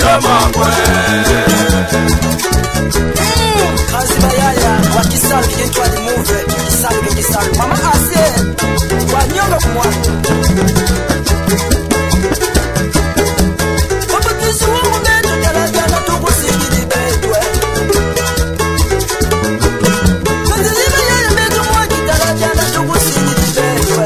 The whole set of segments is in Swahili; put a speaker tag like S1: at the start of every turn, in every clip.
S1: ya mangwe
S2: Aziba yaya wakisalu kigentu alimuve kisalu mama ase wanyonga kumwana Baba kisi wangu betu kalajana tukusigidi betwe Aziba yaya betu mwaki kalajana tukusigidi betwe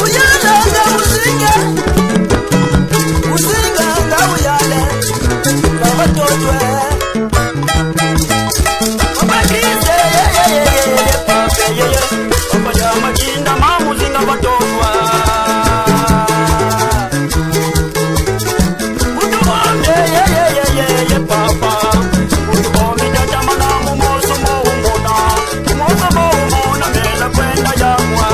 S2: Uyala nga usinga nga uyale Baba totwe Baba kise Baba ya majinda mamuzinga batotwa Utuwande Papa Utuwami jatamana mumoso muumona Mumoso muumona mela kwenda jamwa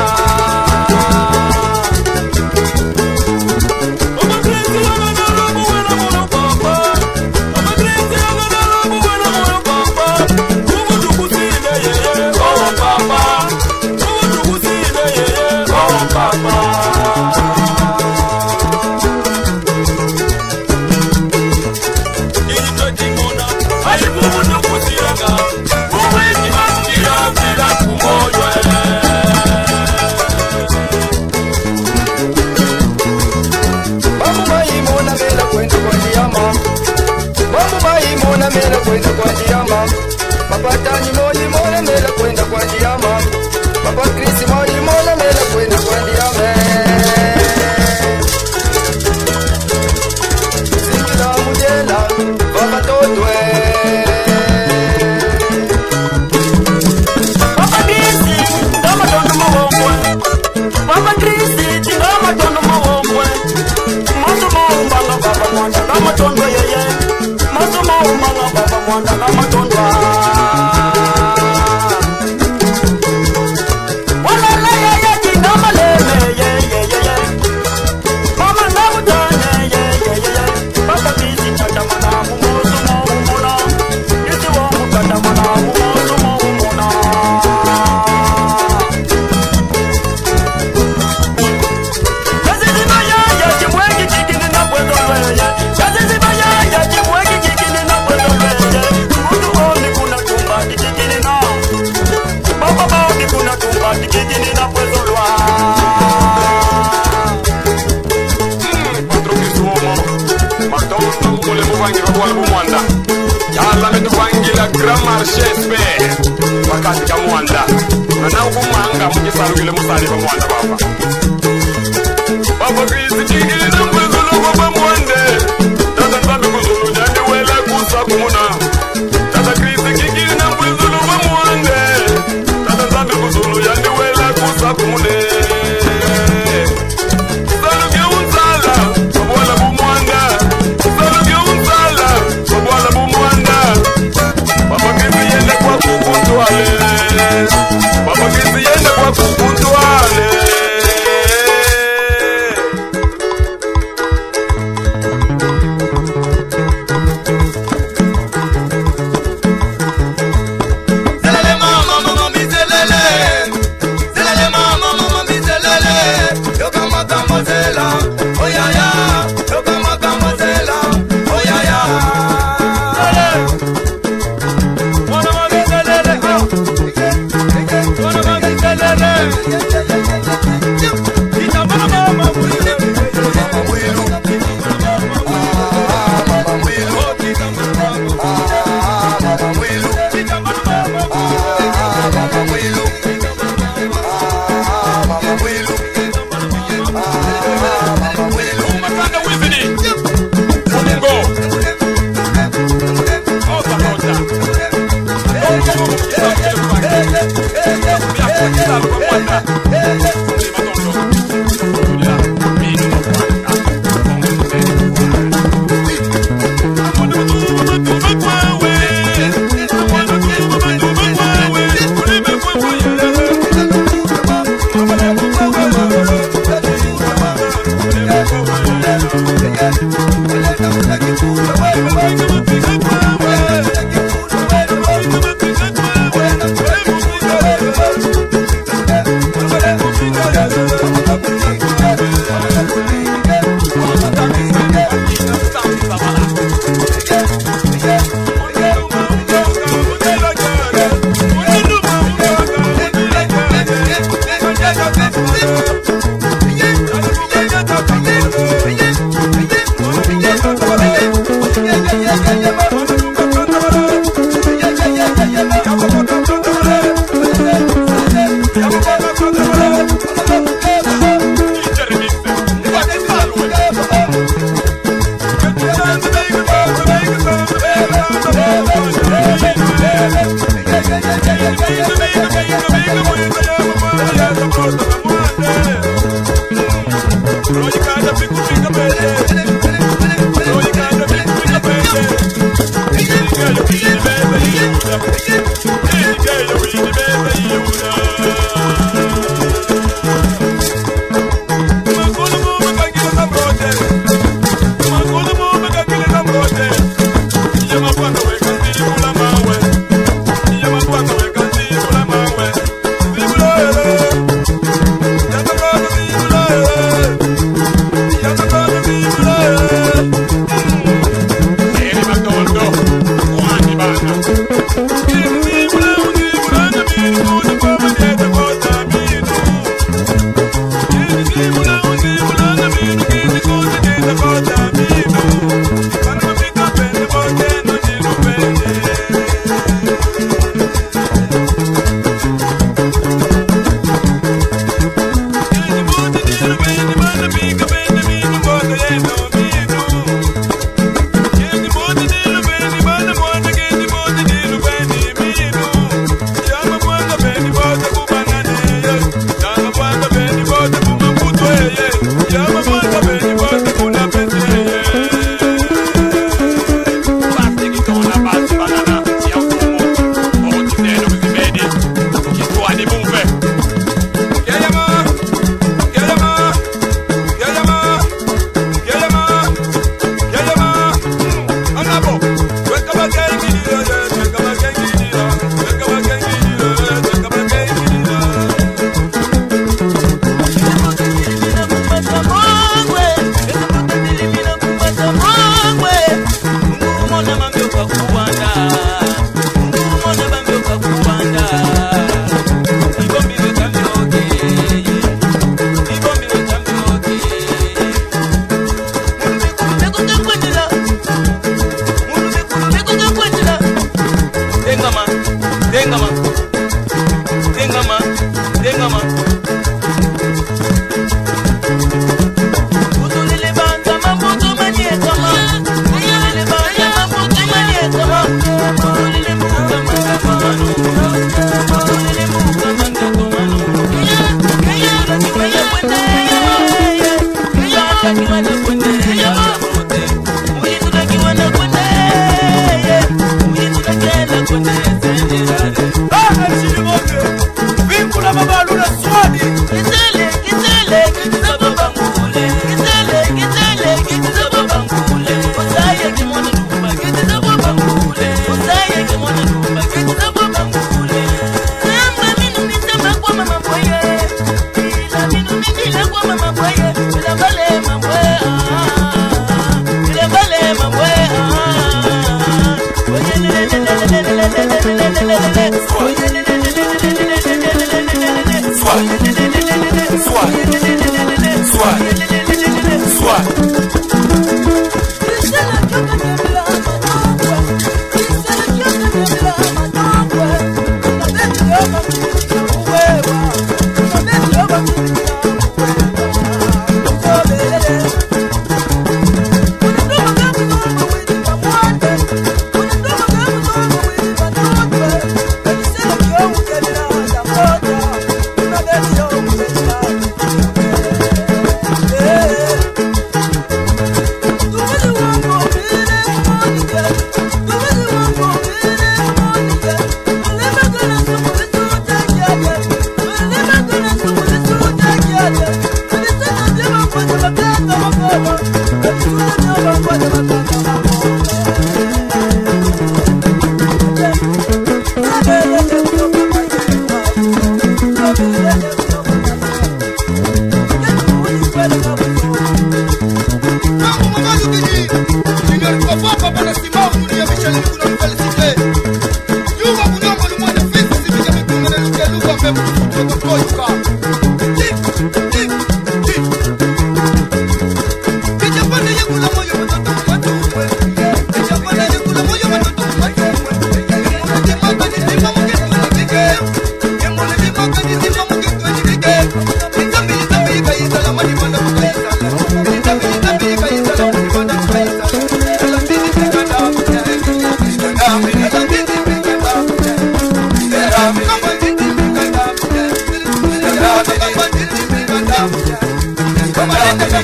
S3: Mela kwenda kwa njiyama Papa Tani moli mona mela kwenda kwa njiyama Papa Krisi moli mona mela kwenda kwa njiyama Zingila mujela Baba totwe
S2: Papa Krisi Ndama tondo mawongwe Papa Krisi Ndama tondo mawongwe Maso maumbanga baba mwanda Ndama tondo yeye Maso maumbanga baba mwanda Ndama tondo Walala yeye Ndama leme yeye Mama ndamu tane yeye Papa Krisi chatamana Mumoso maumona Yesi wangu chatamana Mumoso maumona
S1: Wakati kamwanda na ukumanga mukisalukile musali bamwanda Baba Krisi kikili na mwezulu baba mwande Tata nzambi kuzulu jandi wela kusa kumuna Tata Krisi kikili na mwezulu baba mwande Tata nzambi kuzulu jandi wela kusa kumune Saluke unsala babwala bumwanda Saluke unsala babwala bumwanda Baba Krisi yende kwa kukuntuale Baba Krisi yende kwa kukuntuale
S3: Zelele mama mama mi zelele Zelele mama mama
S2: Yeah.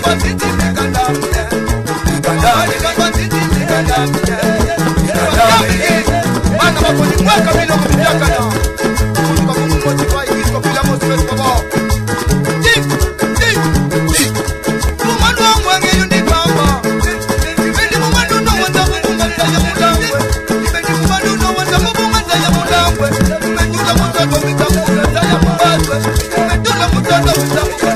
S3: Thank you.